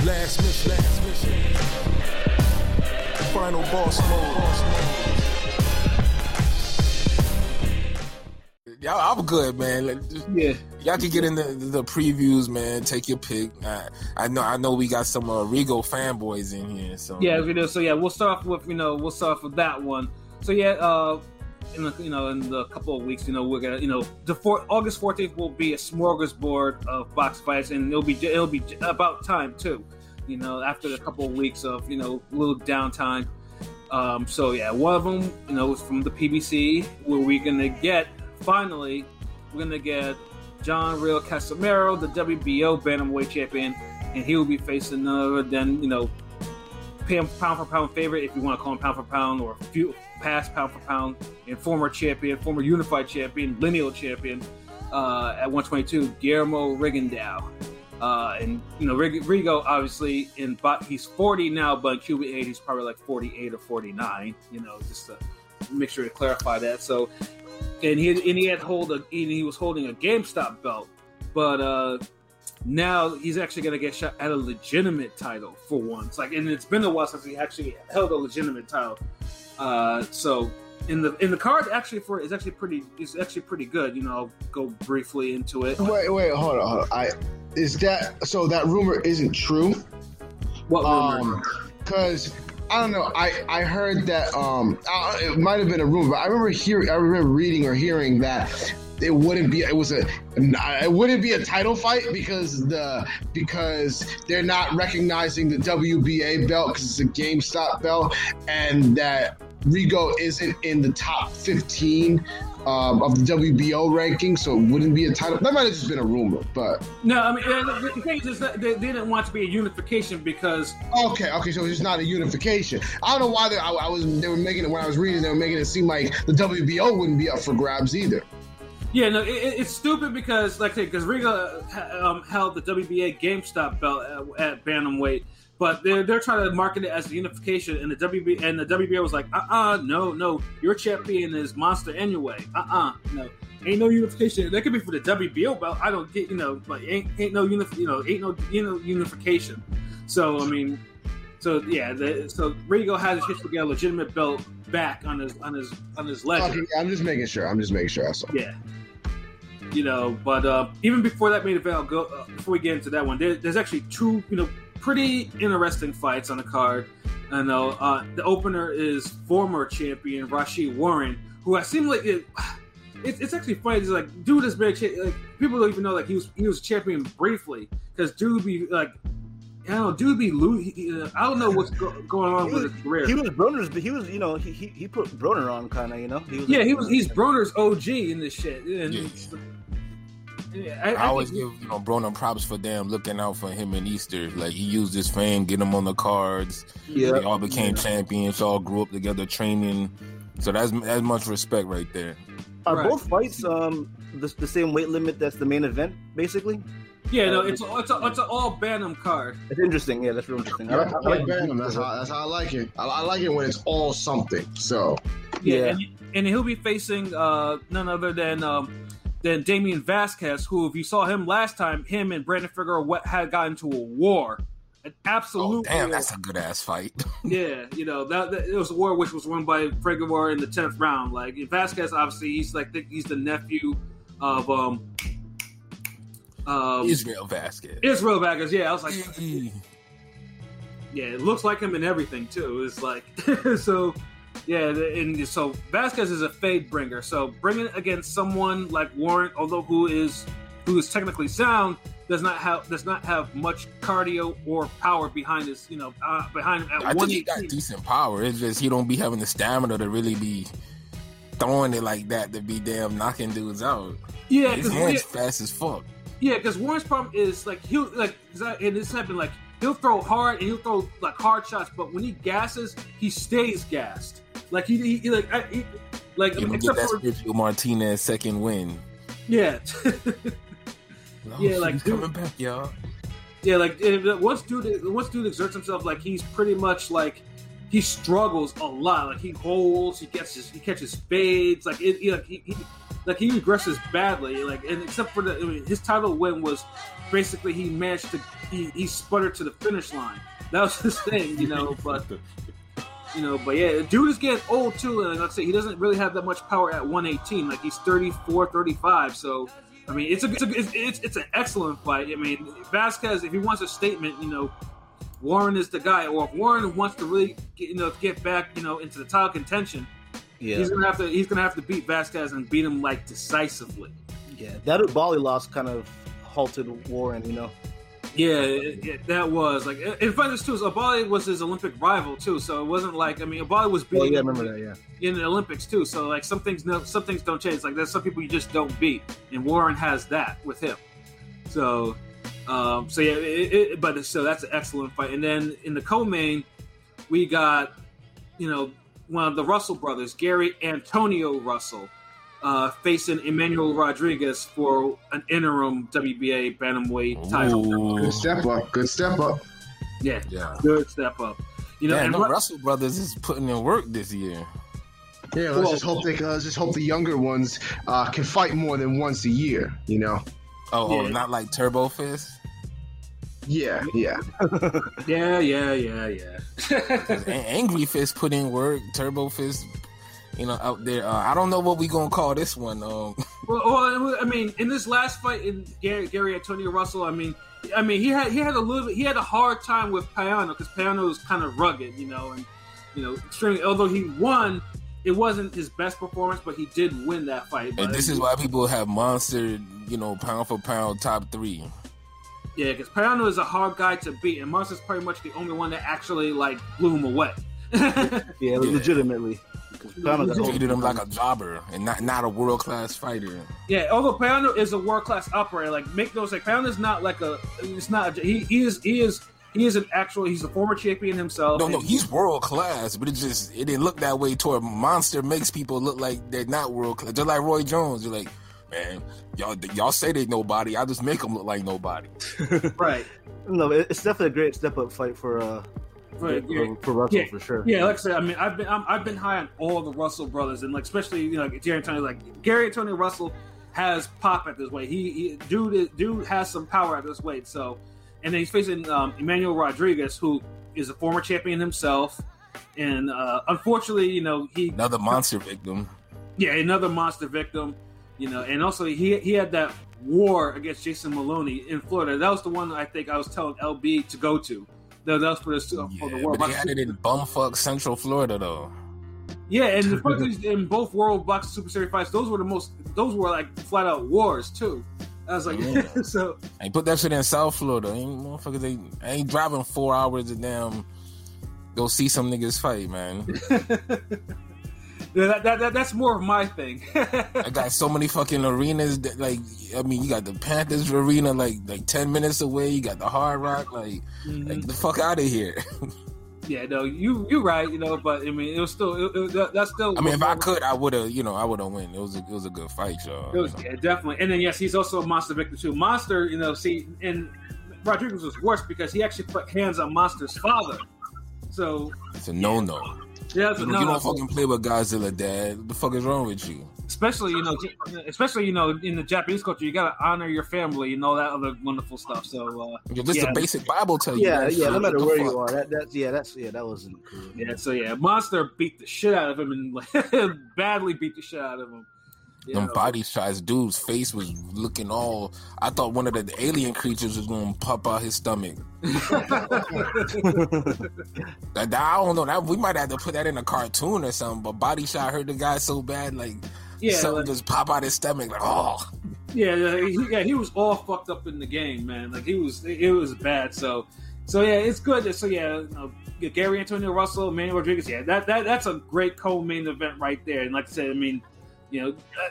Last mission. Final boss mode. I'm good, man. Y'all can get into the previews, man. Take your pick. I know we got some Rigo fanboys in here. So yeah, we do. So yeah, we'll start with that one. So yeah, in a couple of weeks, we're gonna August 14th will be a smorgasbord of box fights, and it'll be about time too. After a couple of weeks of little downtime. So yeah, one of them is from the PBC, where we're gonna get John Riel Casimero, the WBO bantamweight champion, and he will be facing none other than pound for pound favorite, if you want to call him pound for pound, or past pound for pound, and former unified champion, lineal champion at 122, Guillermo Rigondeaux. And Rigo, obviously, he's 40 now, but in Cuban age, he's probably like 48 or 49. Just to make sure to clarify that. So, and he was holding a GameStop belt, but now he's actually going to get shot at a legitimate title for once. And it's been a while since he actually held a legitimate title. So in the card, it's actually pretty good. I'll go briefly into it. Wait, hold on. That rumor isn't true? What rumor? Because I don't know. I heard that it might have been a rumor, but I remember reading or hearing that it wouldn't be a title fight because they're not recognizing the WBA belt because it's a GameStop belt, and that Rigo isn't in the top 15 of the WBO ranking, so it wouldn't be a title. That might have just been a rumor, but no. I mean, the thing is that they didn't want to be a unification because okay, so it's just not a unification. I don't know why they were making it when I was reading. They were making it seem like the WBO wouldn't be up for grabs either. Yeah, no, it's stupid because Rigo held the WBA GameStop belt at bantamweight. But they're trying to market it as a unification, and the WBA was like, no, your champion is Monster anyway. No, ain't no unification. That could be for the WBO belt. I don't get, ain't no unification. So I mean, so Rigo has a chance to get a legitimate belt back on his ledger. Okay, I'm just making sure. That's all. Yeah. But even before that main event, before we get into that one, there's actually two, pretty interesting fights on the card. I know the opener is former champion Rau'shee Warren, who I seem like it's actually funny. It's like dude has been people don't even know he was champion briefly because dude be like. I don't know, dude be losing. I don't know what's going on with his career. He was Broner's, but he was, he put Broner on kind of, he's Broner's OG in this shit. I always give Broner props for looking out for him in Easter. Like he used his fame, get him on the cards. Yeah, they all became champions. All grew up together, training. So that's much respect right there. Are both fights the same weight limit that's the main event, basically? Yeah, no, it's an all Bantam card. It's interesting. Yeah, that's real interesting. I like Bantam. That's how I like it. I like it when it's all something. So yeah. And he'll be facing none other than Damian Vasquez, who, if you saw him last time, him and Brandon Figueroa had got into a war. An absolute damn, war. that's a good ass fight. Yeah, that it was a war which was won by Figueroa in the 10th round. Like Vasquez, obviously, he's the nephew of Israel Vasquez. Yeah, I was like, yeah, it looks like him in everything too. It's like so. Yeah, and so Vasquez is a fade bringer. So bringing it against someone like Warren, although who is technically sound, does not have much cardio or power behind his, behind him. I think he got decent power. It's just he don't be having the stamina to really be throwing it like that to be damn knocking dudes out. Yeah, his hands fast as fuck. Yeah, because Warren's problem is and this happened he'll throw hard and he'll throw hard shots, but when he gasses, he stays gassed. Like he get that Sergio Martinez second win. Yeah. He's coming back, y'all. Yeah, once dude exerts himself, he's pretty much he struggles a lot. He holds, he catches fades, he regresses badly. And except for his title win was basically he managed to he sputtered to the finish line. That was his thing, but yeah, dude is getting old too, and like I say, he doesn't really have that much power at 118. Like he's 34, 35. So I mean, it's an excellent fight. I mean, Vasquez, if he wants a statement, Warren is the guy. Or if Warren wants to really get back, into the title contention, he's gonna have to beat Vasquez and beat him like decisively. Yeah, that Ubali loss kind of halted Warren, Yeah, that was like. In fact, this too, Ubali was his Olympic rival too, so it wasn't like Ubali was beating. Oh yeah, I remember that. Yeah, in the Olympics too. So like some things don't change. Like there's some people you just don't beat, and Warren has that with him. So, but that's an excellent fight. And then in the co-main, we got one of the Russell brothers, Gary Antonio Russell, facing Emmanuel Rodriguez for an interim WBA bantamweight title. Good step up. Yeah, good step up. Russell brothers is putting in work this year. Yeah, let's just hope the younger ones can fight more than once a year. Oh, not like Turbo Fist. Yeah. Yeah. Angry Fist put in work. Turbo Fist. Out there. I don't know what we gonna call this one. Well, I mean, in this last fight, in Gary Antonio Russell, I mean, he had a hard time with Payano because Payano was kind of rugged, and extremely. Although he won, it wasn't his best performance, but he did win that fight. And this is why people have Monster, pound for pound top 3. Yeah, because Payano is a hard guy to beat, and Monster's pretty much the only one that actually blew him away. Yeah, legitimately. Treated him like a jobber and not a world class fighter. Yeah, although Payano is a world class operator, make no mistake, Payano is not like a. It's not. He is an actual. He's a former champion himself. No, he's world class, but it didn't look that way toward Monster. Makes people look like they're not world class. Just like Roy Jones, you're like, man, y'all say they nobody. I just make them look like nobody. Right. No, it's definitely a great step up fight for. For Russell, for sure. Yeah, like I said, I mean, I've been high on all the Russell brothers, and especially Gary Antonio. Gary Antonio Russell has pop at this weight. Dude has some power at this weight. So, and then he's facing Emmanuel Rodriguez, who is a former champion himself, and unfortunately, he another monster victim. Yeah, another monster victim. And also he had that war against Jason Maloney in Florida. That was the one I think I was telling LB to go to. That was for the World Boxing. They had it in bumfuck Central Florida though. Yeah, and the fact is, in both World Boxing Super Series fights, those were like flat out wars too. I was like, so. I put that shit in South Florida. Motherfuckers, I ain't driving 4 hours to damn go see some niggas fight, man. Yeah, that's more of my thing. I got so many fucking arenas that, you got the Panthers arena like 10 minutes away. You got the Hard Rock, like the fuck out of here. Yeah, no, you're right, but I mean, it was still that's still. I mean, if I could, I would have, I would have won. It was a good fight, y'all. It was definitely, and then yes, he's also a Monster victim too. Monster, and Rodriguez was worse because he actually put hands on Monster's father. So it's a no. Yeah, you don't fucking play with Godzilla, Dad. What the fuck is wrong with you? Especially in the Japanese culture, you gotta honor your family and all that other wonderful stuff. So just the basic Bible tell you. Yeah, no matter where you are, that wasn't cool. Yeah, so Monster beat the shit out of him and badly beat the shit out of him. Them body shots, dude's face was looking all. I thought one of the alien creatures was gonna pop out his stomach. I don't know. We might have to put that in a cartoon or something. But body shot hurt the guy so bad, something just pop out his stomach, he was all fucked up in the game, man. It was bad. So it's good. So Gary Antonio Russell, Emmanuel Rodriguez. Yeah, that's a great co-main event right there. And like I said, I mean.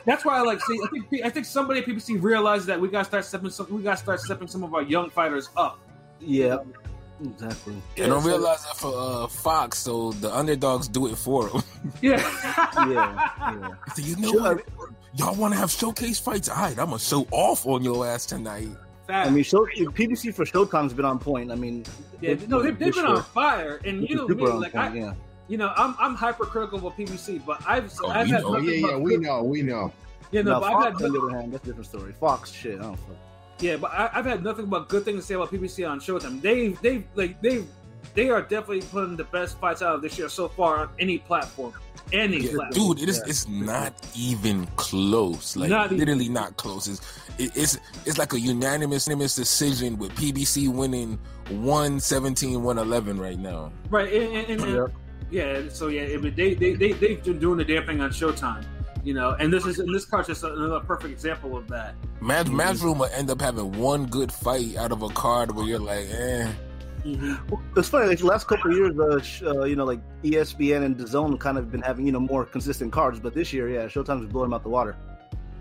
That's why I think somebody at PBC realized that we gotta start stepping some of our young fighters up. Yeah, exactly. They don't realize that for Fox, so the underdogs do it for them. Yeah. So what? Y'all want to have showcase fights? All right, I'm gonna show off on your ass tonight. I mean, PBC for Showtime's been on point. I mean, they've been on fire, and I'm hypercritical of PBC, but I've had we know. but Fox, on the other hand, that's a different story. Fox, shit, I don't fuck. Yeah, but I've had nothing but good things to say about PBC on Showtime. They are definitely putting the best fights out of this year so far on any platform. Dude, it's not even close. Like literally not close. It's like a unanimous decision with PBC winning 117-111 right now. Right, and they've been doing the damn thing on Showtime. You know, and this card's just another perfect example of that. Matchroom will end up having one good fight out of a card where you're like, eh. Mm-hmm. It's funny, like the last couple of years, like ESPN and DAZN kind of been having, more consistent cards, but this year, Showtime's blowing them out the water.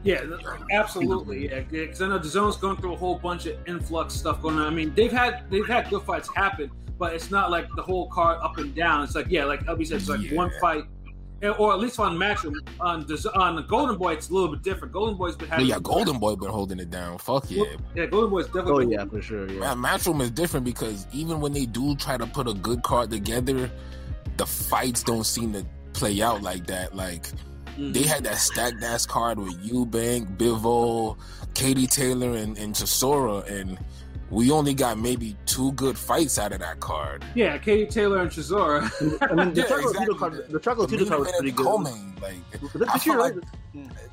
Yeah, absolutely. Yeah, because I know DAZN's going through a whole bunch of influx stuff going on. I mean, they've had good fights happen, but it's not like the whole card up and down. It's like like LB said, it's like one fight. Or at least on Matchroom, on the Golden Boy, it's a little bit different. Golden Boy's been having... Golden Boy been holding it down. Fuck yeah. Yeah, Golden Boy's definitely... Oh, yeah, for sure, yeah. Matchroom is different because even when they do try to put a good card together, the fights don't seem to play out like that. Like, they had that stacked-ass card with Eubank, Bivol, Katie Taylor, and Chisora, and... we only got maybe 2 good fights out of that card. Yeah, Katie Taylor and Chisora. I mean, the Chocolatito card was pretty good.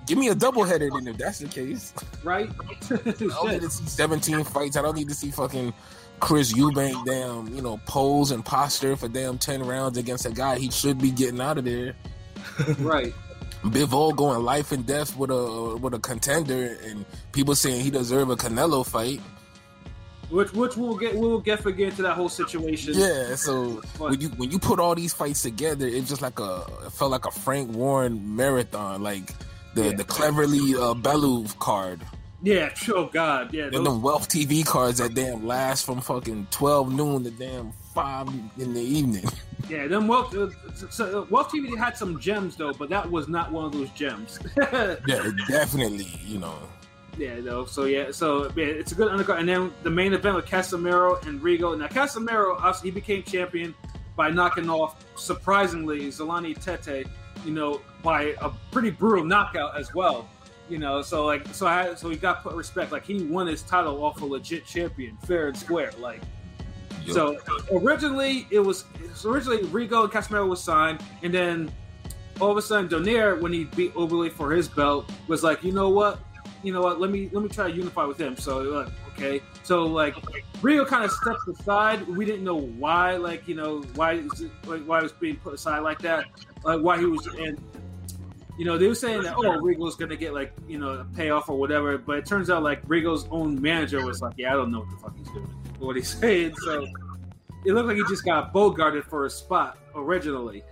Give me a doubleheader then if that's the case. Right? I don't need to see 17 fights. I don't need to see fucking Chris Eubank pose and posture for 10 rounds against a guy he should be getting out of there. Right. Bivol going life and death with a contender, and people saying he deserve a Canelo fight. Which we'll get into that whole situation. Yeah, so when you put all these fights together, it felt like a Frank Warren marathon, like the cleverly Bellew card. Yeah, oh god, yeah. And the Wealth TV cards that damn last from fucking 12 noon to damn 5 in the evening. Yeah, then Wealth TV had some gems though, but that was not one of those gems. Yeah, definitely, Yeah, though. So it's a good undercard. And then the main event with Casimero and Rigo. Now Casimero, obviously, he became champion by knocking off, surprisingly, Zolani Tete, by a pretty brutal knockout as well. So he got put respect. Like he won his title off a legit champion, fair and square. Like, yep. So originally Rigo and Casimero was signed, and then all of a sudden Donaire, when he beat Oberle for his belt, was like, you know what? Let me try to unify with him. So okay. So Rio kind of stepped aside. We didn't know why. Why it was being put aside like that. Why he was and they were saying that Rigo's gonna get a payoff or whatever. But it turns out Rigo's own manager was like, yeah, I don't know what the fuck he's doing, what he's saying. So it looked like he just got bogarted for a spot originally.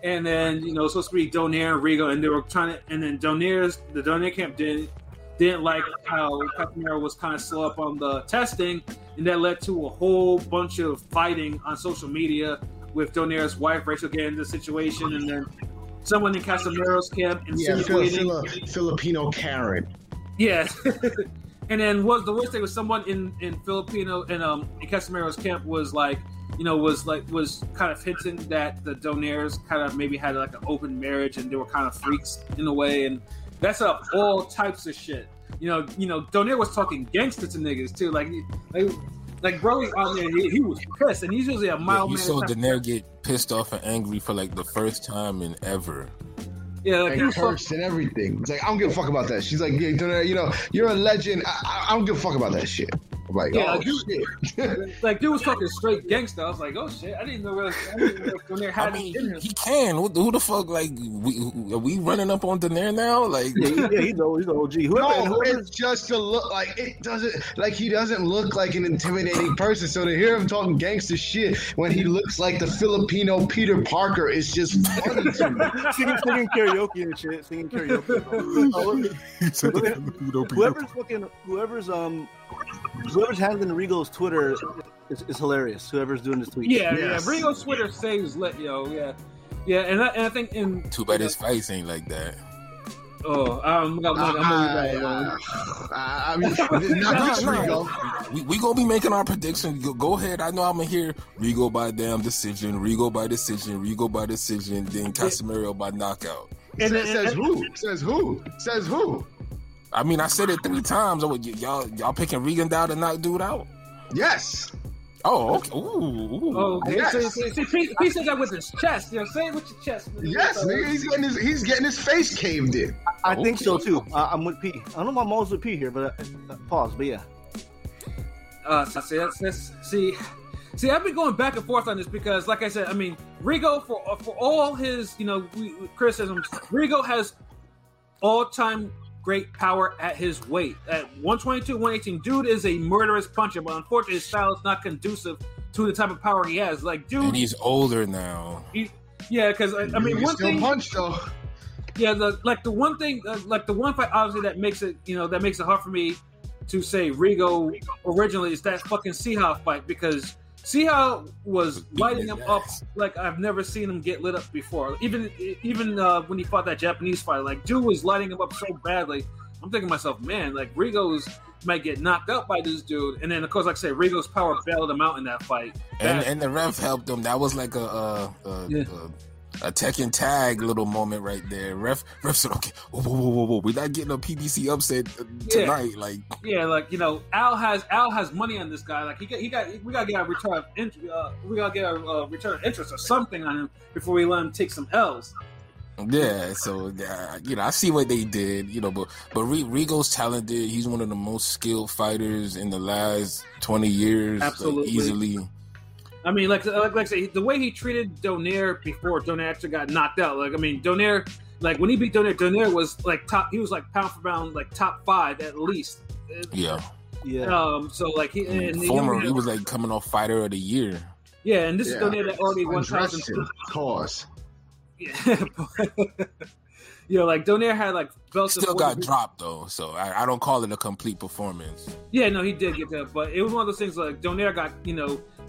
And then it's supposed to be Donaire and Rigo, and they were trying to. And then the Donaire camp didn't like how Casimero was kind of slow up on the testing, and that led to a whole bunch of fighting on social media with Donaire's wife Rachel getting into the situation, and then someone in Casimero's camp insinuating Filipino Karen. Yeah, and then the worst thing was someone in Filipino in Casimero's camp was was kind of hinting that the Donaire's kind of maybe had an open marriage and they were kind of freaks in a way, and that's up all types of shit. Donaire was talking gangster to niggas too. Like Broly on there, he was pissed, and he's usually a mild man. You saw Donaire get pissed off and angry for the first time in ever. Yeah, he cursed and everything. It's I don't give a fuck about that. She's like, yeah, Donaire, you're a legend. I don't give a fuck about that shit. I'm like, shit. Dude was talking straight gangster. I was like, oh shit, I didn't know Donaire had he can. Who the fuck? Are we running up on Donaire now? He's an OG. It's just to look it doesn't he doesn't look like an intimidating person. So to hear him talking gangster shit when he looks like the Filipino Peter Parker is just funny to me. Singing karaoke and shit. Singing karaoke. Whoever's handling Rigo's Twitter is hilarious. Whoever's doing this tweet. Yeah. Rigo's Twitter saves lit, yo. Yeah. And I think too bad his face ain't like that. Oh, I'm gonna leave that alone. We gonna be making our predictions. Go ahead. I know I'm gonna hear Rigo by damn decision, Rigo by decision, then Casimero by knockout. Says who? I mean, I said it 3 times. Y'all picking Rigondeaux to knock dude out? Yes. Oh, okay. Ooh. Okay. Yes. He said that with his chest. You know, say it with your chest. Yes, nigga, he's getting his face caved in. I think so too. I'm with P. I don't know if I'm always with P here, but pause. But yeah. See, I've been going back and forth on this because, like I said, I mean, Rigo for all his criticisms, Rigo has all-time great power at his weight. At 122, 118, dude is a murderous puncher, but unfortunately his style is not conducive to the type of power he has. Like, dude, and he's older now. Because I mean, one thing. Punch though. Yeah, the one fight obviously that makes it hard for me to say Rigo originally is that fucking Seahawk fight, because Seahawk was lighting him up like I've never seen him get lit up before. Even when he fought that Japanese fight, like, dude was lighting him up so badly. I'm thinking to myself, man, like, Rigo's might get knocked out by this dude. And then, of course, like I say, Rigo's power bailed him out in that fight. And the ref helped him. That was like a Tekken tag little moment right there. Ref said, "Okay, whoa, we're not getting a PBC upset tonight." Al has money on this guy. Like, we gotta get a return of interest or something on him before we let him take some L's. Yeah, so I see what they did, but Rigo's talented. He's one of the most skilled fighters in the last 20 years, absolutely, like, easily. I mean, like I say, the way he treated Donaire before Donaire actually got knocked out. Like, I mean, Donaire, like, when he beat Donaire was like top. He was like pound for pound, like top 5 at least. Yeah. So like he was like coming off Fighter of the Year. Yeah, and this is Donaire that already 1,000. Cause. Yeah. Like Donaire had like belts. Still got dropped though, so I don't call it a complete performance. Yeah, no, he did get that, but it was one of those things like Donaire got,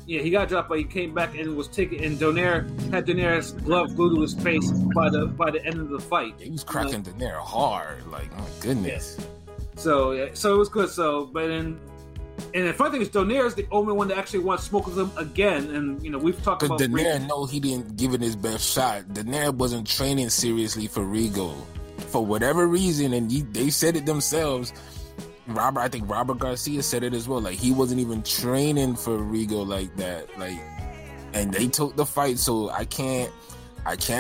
he got dropped, but he came back and was taken. And Donaire had Donaire's glove glued to his face by the end of the fight. He was cracking Donaire hard, like, my goodness. Yeah. So it was good. So, but then. And the funny thing is, Donaire is the only one that actually wants to smoke with him again. And, we've talked about... Because Donaire, he didn't give it his best shot. Donaire wasn't training seriously for Rigo. For whatever reason, and they said it themselves. I think Robert Garcia said it as well. Like, he wasn't even training for Rigo like that. Like, and they took the fight, so I can't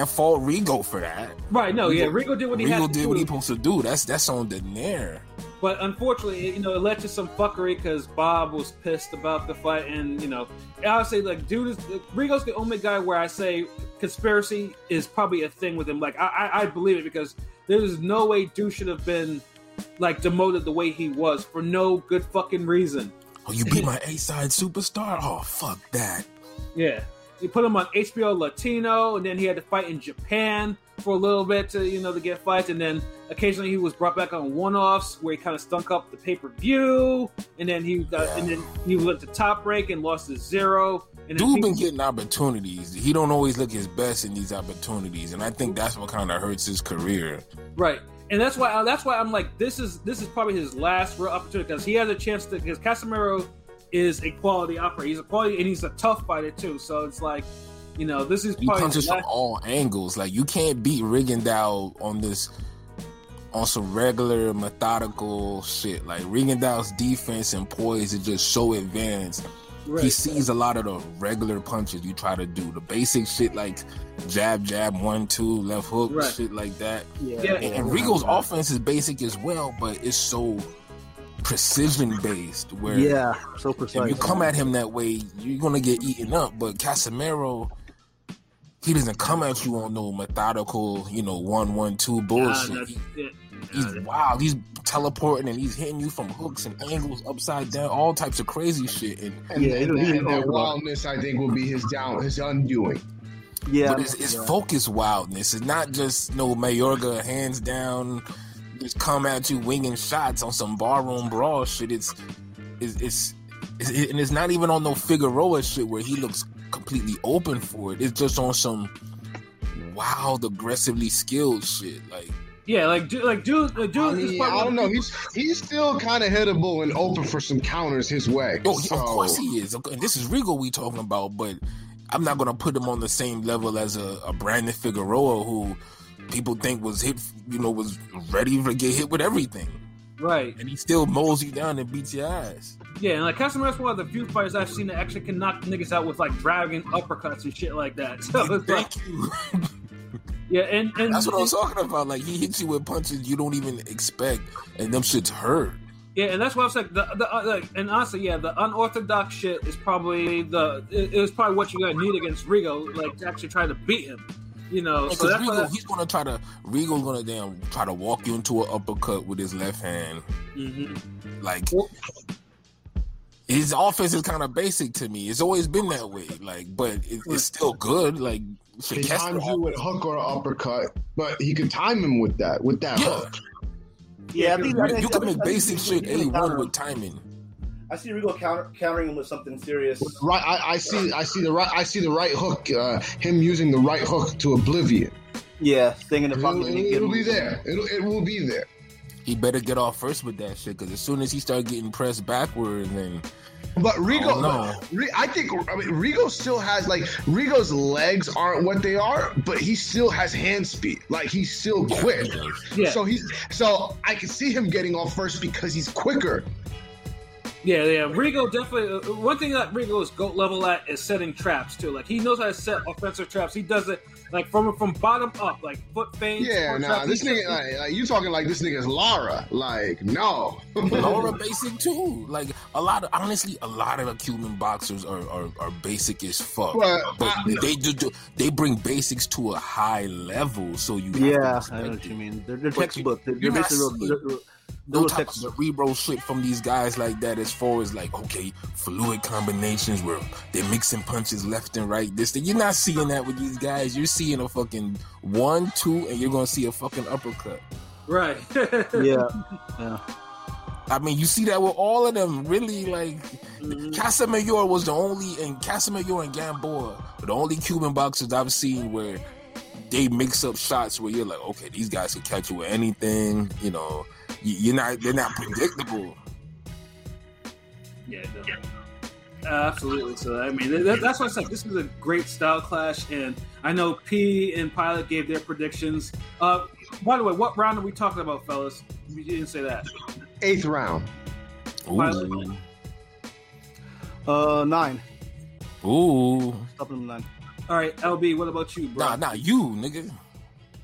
fault Rigo for that. Right, no, yeah. Rigo did what he had to do. Rigo did what he supposed to do. That's on Donaire. But unfortunately, it led to some fuckery because Bob was pissed about the fight, and I say, like, Rigo's the only guy where I say conspiracy is probably a thing with him. Like, I believe it, because there's no way dude should have been like demoted the way he was for no good fucking reason. Oh, you beat my A-side superstar? Oh, fuck that. Yeah, he put him on HBO Latino, and then he had to fight in Japan for a little bit to get fights, and then occasionally he was brought back on one-offs where he kind of stunk up the pay-per-view, and then he went to Top Rank and lost to Zero. And dude been getting opportunities. He don't always look his best in these opportunities, and I think that's what kind of hurts his career. Right, and that's why I'm like, this is probably his last real opportunity, because he has a chance to. Because Casimero is a quality operator. He's a quality, and he's a tough fighter too. So it's like, this is probably. He punches from all angles. Like, you can't beat Rigondeaux on some regular methodical shit. Like, Rigondeaux's defense and poise is just so advanced. Right. He sees a lot of the regular punches you try to do, the basic shit like jab, 1-2, left hook, right, shit like that. Yeah. And Rigo's offense is basic as well, but it's so precision based. Where so precise. If you come at him that way, you're gonna get eaten up. But Casimero, he doesn't come at you on no methodical, 1-1-2 bullshit. He's wild. He's teleporting and he's hitting you from hooks and angles, upside down, all types of crazy shit. And that wildness, I think, will be his undoing. Yeah, but it's focused wildness. It's not just no Mayorga hands down, just come at you winging shots on some barroom brawl shit. It's not even on no Figueroa shit where he looks completely open for it. It's just on some wild, aggressively skilled shit. Yeah, dude. I don't know. He's still kind of hittable and open for some counters his way. Of course he is. And this is Rigo we talking about, but I'm not gonna put him on the same level as a Brandon Figueroa, who people think was hit, was ready to get hit with everything. Right. And he still mows you down and beats your ass. Yeah, and like Casamero's one of the few fighters I've seen that actually can knock niggas out with like dragging uppercuts and shit like that. So it's Thank you. Yeah, and that's what I was talking about. Like he hits you with punches you don't even expect, and them shits hurt. Yeah, and that's why I was like, and honestly, yeah, the unorthodox shit is probably it was probably what you're gonna need against Rigo, like to actually try to beat him. You know, yeah, so that's Rigo's gonna try to walk you into an uppercut with his left hand. Mm-hmm. Like his offense is kind of basic to me. It's always been that way. Like, but it's still good. Like he times you with a hook or an uppercut, but he could time him with that hook. Yeah, you can make basic shit A1 with timing. I see Rigo countering him with something serious. Right, I see the right hook. Him using the right hook to oblivion. Yeah, stinging the pocket. It'll be there. It will be there. He better get off first with that shit, because as soon as he start getting pressed backward, then. But Rigo, I think Rigo still has Rigo's legs aren't what they are, but he still has hand speed. Like he's still quick. Yeah. So I can see him getting off first because he's quicker. Yeah. Rigo definitely. One thing that Rigo is GOAT level at is setting traps too. Like he knows how to set offensive traps. He does it like from bottom up, like foot feints. Yeah, nah, this nigga, like you talking like this nigga's Lara. Like no, Lara basic too. Like a lot of the Cuban boxers are basic as fuck. But they bring basics to a high level. So you I know what you mean. They're textbook. They're basically. No type of cerebral shit from these guys like that, as far as like, okay, fluid combinations where they're mixing punches left and right. This thing, you're not seeing that with these guys. You're seeing a fucking 1-2, and you're gonna see a fucking uppercut. Right. Yeah. I mean, you see that with all of them. Really, like Casimero was the only, and Casimero and Gamboa were the only Cuban boxers I've seen where they mix up shots where you're like, okay, these guys can catch you with anything. You know. They're not predictable. Yeah, no. Absolutely. So I mean, that's why I said this is a great style clash, and I know P and Pilot gave their predictions. By the way, what round are we talking about, fellas? You didn't say that. 8th round. Ooh. 9. Ooh. Up in 9. All right, LB. What about you, bro? Nah, you, nigga.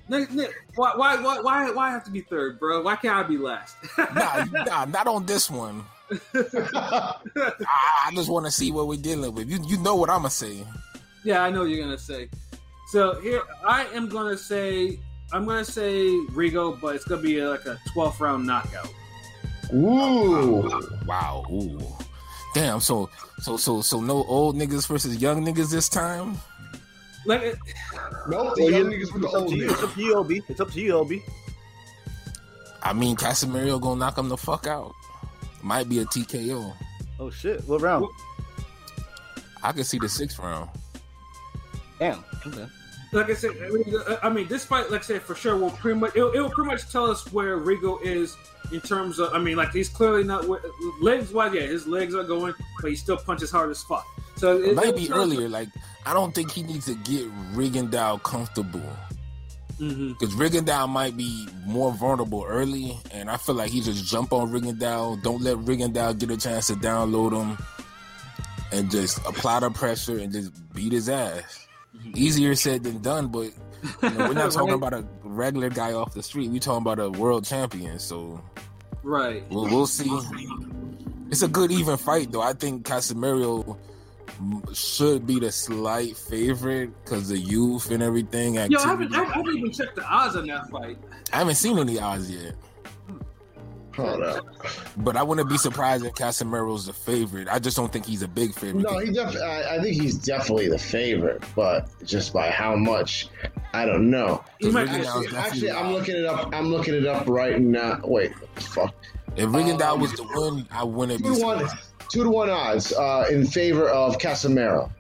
Nick, why have to be third, bro? Why can't I be last? nah, not on this one. I just want to see what we're dealing with. You know what I'm gonna say. Yeah, I know what you're gonna say. So here, I'm gonna say Rigo, but it's gonna be like a 12th round knockout. Ooh! Wow! Ooh! Damn! So no old niggas versus young niggas this time. Like, no, the young niggas with the old niggas. It's up to you, LB. It's up to you, LB. I mean, Casimero gonna knock him the fuck out. Might be a TKO. Oh shit! What round? I can see the 6th round. Damn. Okay. Like I said, I mean, this fight, like I said, for sure will pretty much tell us where Rigo is in terms of. I mean, like he's clearly not legs wise. Yeah, his legs are going, but he still punches hard as fuck. So it might be earlier. Like I don't think he needs to get Rigondeaux comfortable. Because Rigondeaux might be more vulnerable early, and I feel like he just jump on Rigondeaux. Don't let Rigondeaux get a chance to download him, and just apply the pressure and just beat his ass. Easier said than done, but we're not talking about a regular guy off the street. We're talking about a world champion. So, right, we'll see. It's a good even fight, though. I think Casimero should be the slight favorite because of youth and everything. Yo, I haven't even checked the odds on that fight. I haven't seen any odds yet. Hold up. But I wouldn't be surprised if Casimiro's the favorite. I just don't think he's a big favorite. No, I think he's definitely the favorite, but just by how much, I don't know. Actually, I'm looking it up. I'm looking it up right now. Wait, what the fuck? If Rigondeaux was to win, I wouldn't be surprised. 2-1 odds in favor of Casimero.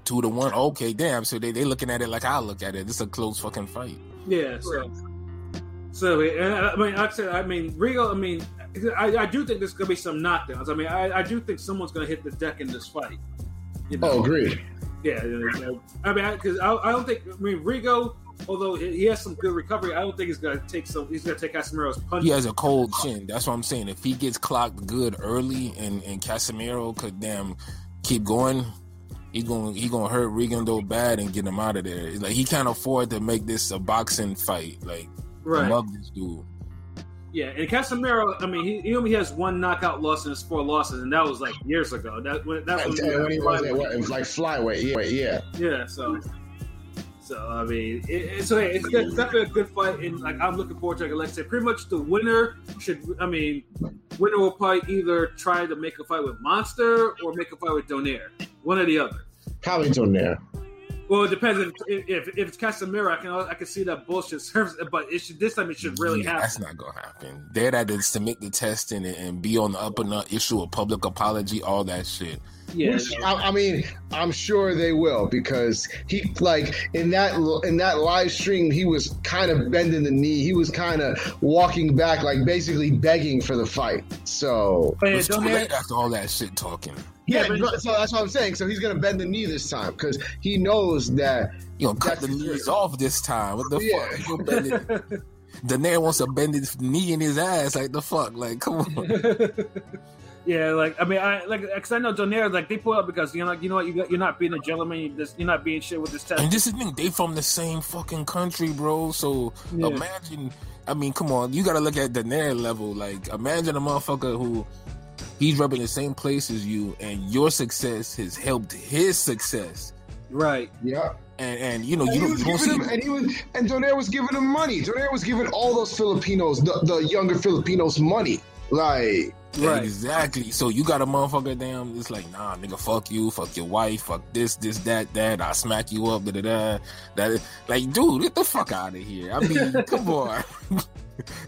2-1. Okay, damn. So they looking at it like I look at it. This is a close fucking fight. Yeah. So I mean, like I said, Rigo. I mean, I do think there's gonna be some knockdowns. I mean, I do think someone's gonna hit the deck in this fight. You know? Oh, agreed. Yeah. I mean, because I don't think. I mean, Rigo although he has some good recovery, I don't think he's gonna take Casemiro's punch. He has a cold chin. That's what I'm saying. If he gets clocked good early and Casemiro could keep going, he gonna hurt Rigondeaux bad and get him out of there. Like, he can't afford to make this a boxing fight. Like, I love this dude. Yeah, and Casemiro, I mean, he only has one knockout loss in his 4 losses, and that was like years ago. That's when he was at it was like flyweight. Yeah. Yeah. So I mean, it's definitely a good fight, and like I'm looking forward to it. Like I said, pretty much the winner will probably either try to make a fight with Monster or make a fight with Donaire, one or the other. Probably Donaire. Well, it depends if it's Casemiro. I can see that bullshit serves, but this time it should really happen. That's not gonna happen. They'd have to submit the testing and be on the up and up, issue a public apology, all that shit. Yeah, which, I mean, I'm sure they will, because he, like, in that live stream, he was kind of bending the knee. He was kind of walking back, like basically begging for the fight. So it's too late after all that shit talking. Yeah, so that's what I'm saying. So he's gonna bend the knee this time because he knows that you're gonna cut the knees off this time. What the fuck? Donaire wants to bend his knee in his ass. Like, the fuck? Like, come on. Yeah, like, I mean, because I know Donaire, like, they pull up because you know what, you're not being a gentleman, you're not being shit with this test. And this is the thing, they from the same fucking country, bro. So imagine, I mean, come on, you gotta look at Donaire level. Like, imagine a motherfucker who he's rubbing the same place as you, and your success has helped his success. Right. Yeah. And you know, and Donaire was giving him money. Donaire was giving all those Filipinos, the younger Filipinos, money. Like, right. Exactly. So you got a motherfucker, it's like, nah, nigga, fuck you, fuck your wife, fuck this, that, I'll smack you up, that. Like, dude, get the fuck out of here. I mean, come on.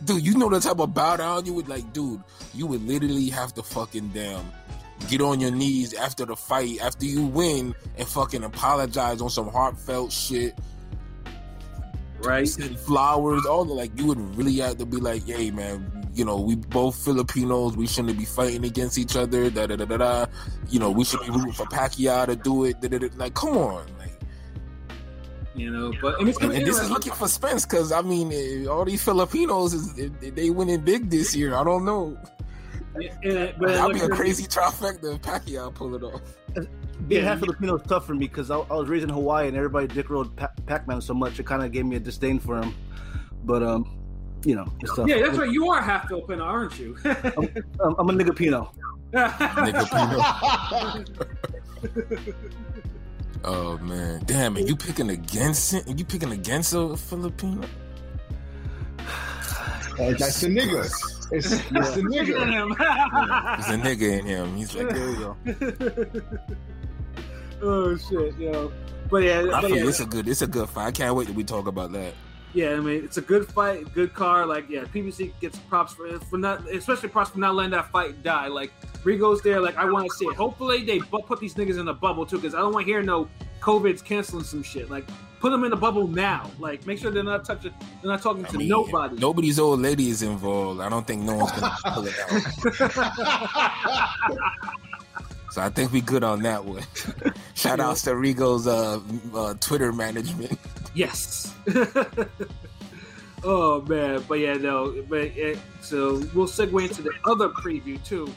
Dude, you know the type of bow down you would, like, dude, you would literally have to fucking get on your knees after the fight, after you win, and fucking apologize on some heartfelt shit. Right. Send flowers, all the, like, you would really have to be like, hey, man, you know, we both Filipinos, we shouldn't be fighting against each other, you know, we should be rooting for Pacquiao to do it, like, come on, like, you know. But and this is looking for Spence, because I mean, all these Filipinos they winning big this year. I don't know. That'd be a crazy trifecta if Pacquiao pull it off. Being half Filipino is tough for me because I was raised in Hawaii and everybody dick rolled Pac-Man so much it kind of gave me a disdain for him. But you know, it's tough. Yeah, that's right. You are half Filipino, aren't you? I'm a nigga Pino. Oh man, damn! And you picking against it? You picking against a Filipino? That's the nigga. It's the nigga in him. It's a nigga in him. He's like, there we go. Oh shit, yo! But it's a good fight. I can't wait till we talk about that. Yeah, I mean, it's a good fight, good card. Like, yeah, PBC gets props for not, especially props for not letting that fight die. Like, Rigo's there. Like, I want to see it. Hopefully, they put these niggas in the bubble too, because I don't want to hear no COVID's canceling some shit. Like, put them in the bubble now. Like, make sure they're not talking to nobody. Nobody's old lady is involved. I don't think no one's gonna pull it out. So I think we good on that one. Shout outs to Rigo's Twitter management. Yes. Oh man, but yeah, no, so we'll segue into the other preview too.